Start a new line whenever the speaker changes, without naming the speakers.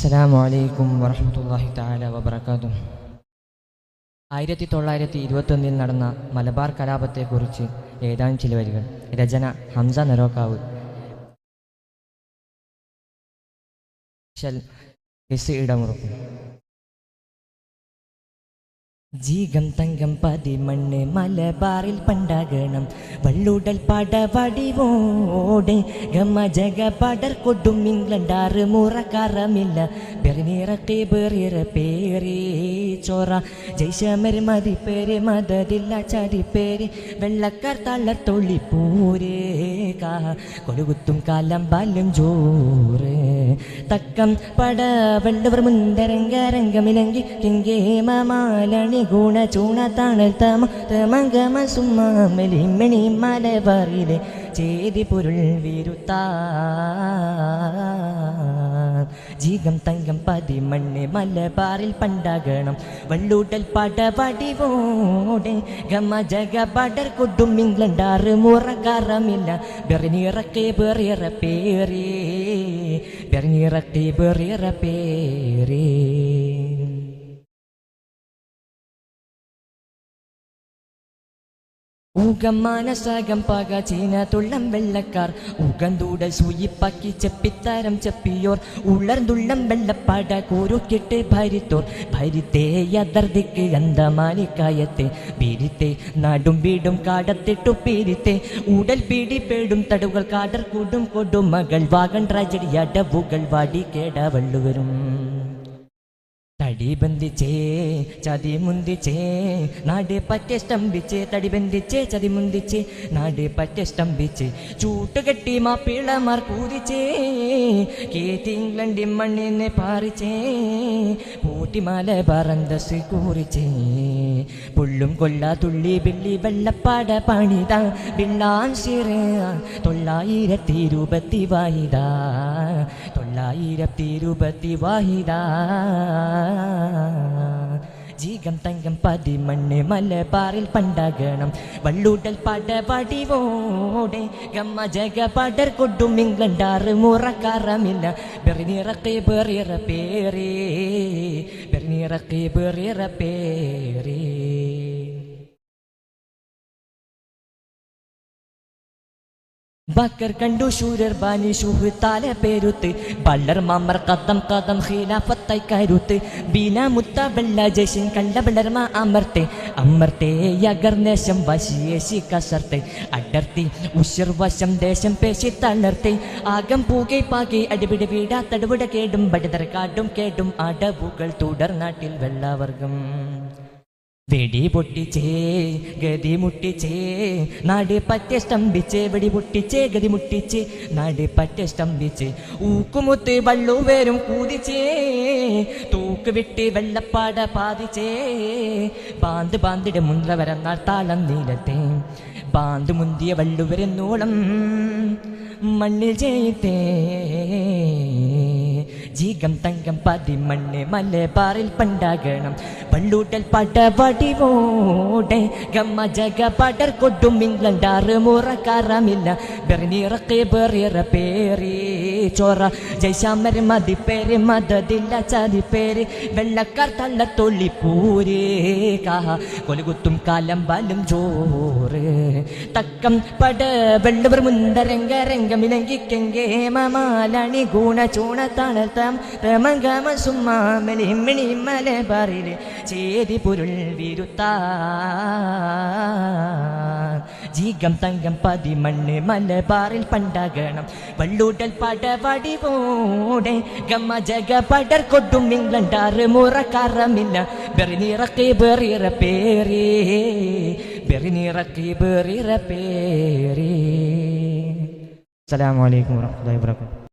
അസ്സലാമു അലൈക്കും വറഹ്മത്തുള്ളാഹി തആല വബറകാതുഹു. 1921 നടന്ന മലബാർ കലാപത്തെക്കുറിച്ച് ഏതാനും ചില വരികൾ. രചന ഹംസ നരോക്കാവ്. ഇടമുറുക്കും. ജീകം തങ്കം പതിമണ്ണ് മലബാറിൽ പണ്ടാകണം വള്ളൂടൽ പടവടിവോടെ ഗമ ജഗ പടർ കൊടും ഇംഗ്ലണ്ടാറ് മുറക്കാറമില്ല ബെറിനിറക്കി ബെറിയറ പേര് ചോറ ജയ്ശമര് മതിപ്പേര് മതതില്ല ചരിപ്പേര് വെള്ളക്കാർ തള്ളർ തൊള്ളിപ്പൂരേ കാ കൊലുകുത്തും കാലം ബാല്യം ജോറ് തക്കം പട വെള്ളവർ മുന്തരംഗരംഗമിലങ്കി കിങ്കേമാലണി ഗുണ ചൂണ താണൽ തമ തമംഗമ സുമ്മാമലി മണി മലബാറിലെ ചേതി പൊരുൾ വിരുത്താ ജീകം തങ്കം പതിമണ്ണ് മലബാറിൽ പണ്ടാകണം വള്ളൂടൽ പടവടിവോടെ ഗമ ജഗ പടർ കൊടും ഇംഗ്ലണ്ടാറ് മുറക്കാറമില്ല ബെറിനിറക്കി ബെറിയറ പേരേ ബെറിനിറക്കി ബെറിയറ പേരേ. ഊകം മാനസാകം പക ചീന തുള്ളം വെള്ളക്കാർ ഊകന്തൂടൽ സൂയിപ്പാക്കി ചെപ്പിത്തരം ചെപ്പിയോർ ഉളർന്നുള്ളം വെള്ളപ്പാട കൂരുക്കിട്ട് ഭരിത്തോർ ഭരിത്തേ യദർദിക്ക് അന്തമാനിക്കായത്തെ ബീരിത്തെ നാടും വീടും കാടത്തിട്ടു പീരിത്തെ ഉടൽ പീടിപ്പേടും തടുകൾ കാടർ കൂടും കൊടും മകൾ വാഗൺ ട്രാജഡി അടവുകൾ വാടി കേടവള്ളുവരും തടി ബന്ധിച്ചേ ചതി മുന്തിച്ചേ നാട് പറ്റെ സ്തംഭിച്ചേ തടി ബന്ധിച്ചേ ചതി മുന്തിച്ചേ നാട് പറ്റെ സ്തംഭിച്ചേ ചൂട്ടുകെട്ടി മാപ്പിളമാർ കൂതിച്ചേ കേറ്റി ഇംഗ്ലണ്ടി മണ്ണിനെ പാറിച്ചേ പൂട്ടിമാല പറന്തസ് കൂറിച്ചേ പുള്ളും കൊല്ല തുള്ളി ബിള്ളി വെള്ളപ്പാട പണിതാ ബിള്ളാൻ സിറ 920 വാഹിദാ 920 വാഹിദാ. ജീകം തങ്കം പതിമണ്ണ് മലബാറിൽ പണ്ടാകണം വള്ളൂടൽ പടവടിവോടെ ഗമ്മ ജഗ പടർ കൊടും ഇംഗ്ലണ്ടാറ് മുറക്കാറമില്ല ബെറിനിറക്കി ബെറിയറ പേരേ ബെറിനിറക്കി ബെറിയറ പേരേ. ബക്കർ കണ്ടു ശൂരർ ബാനി ഷൂഹ് താല പേരുത്ത് ബള്ളർ മാമർ കദം കദം ഖിലാഫത്തായി കരുത്ത് ബീന മുത്ത ബെല്ല ജയ്ഷൻ കണ്ട ബളർമ അമർത്തെ അമർത്തെ യഗർനേശം വശിയേശി കസർത്തെ അടർത്തി ഉശർ വശം ദേശം പേശി തളർത്തെ ആകം പൂകെ പാകെ അടിപിടി വീടാ തടുവിട കേടും ബടിതർ കാടും കേടും അടവുകൾ തുടർ നാട്ടിൽ വെള്ളവർഗം വെടി പൊട്ടിച്ചേ ഗതി മുട്ടിച്ചേ നാട് പറ്റെ സ്തംഭിച്ചേ വെടി പൊട്ടിച്ചേ ഗതി മുട്ടിച്ചേ നാട് പറ്റെ സ്തംഭിച്ചേ ഊക്കുമുത്ത് വള്ളുവേരും കൂതിച്ചേ തൂക്ക് വിട്ട് വെള്ളപ്പാട പാതിച്ചേ ബാന്ത് ബാന്തിടെ മുന്ത്ര വരന്നാൾ താളം നീലത്തെ ബാന്ത് മുന്തിയ വള്ളുവരെന്നോളം മണ്ണിൽ ജയിത്തേ. ജീകം തങ്കം പതിമണ്ണ് മലബാറിൽ പണ്ടാകണം വള്ളൂടൽ പടവടിവോടെ ഗമ്മ ജഗ പടർ കൊടും ഇംഗ്ലണ്ടാറ് മുറക്കാറമില്ല ബെറിനിറക്കി ബെറിയറ പേരേ ചോറ ജയ്ശമര് മതിപ്പേര് മതതില്ല ചതിപ്പേര് വെള്ളക്കാർ തള്ളത്തൊള്ളിപ്പൂരേ കാ കൊലുകുത്തും കാലം ബാലും ചോറ് തക്കം പട വെള്ളവർ മുന്തരംഗരംഗമിലങ്കി കെങ്കേമാലണി ഗുണ ചൂണ താണൽ തമംഗമ സുമ്മാമലി മണി മലബാറിലെ ചേതി പൊരുൾ വിരുത്താ ജീകം തങ്കം പതിമണ്ണ് മലബാറിൽ പണ്ടാകണം വള്ളൂടൽ പടവടിവോടെ ഗമ്മ ജഗ പടർ കൊടും ഇംഗ്ലണ്ടാറ് മുറക്കാറമില്ല ബെറിനിറക്കി ബെറിയറ പേരേ ബെറിനിറക്കി ബെറിയറ പേരേ. അസ്സലാമു അലൈക്കും വറഹ്മത്തുള്ളാഹി വബറകാതുഹു.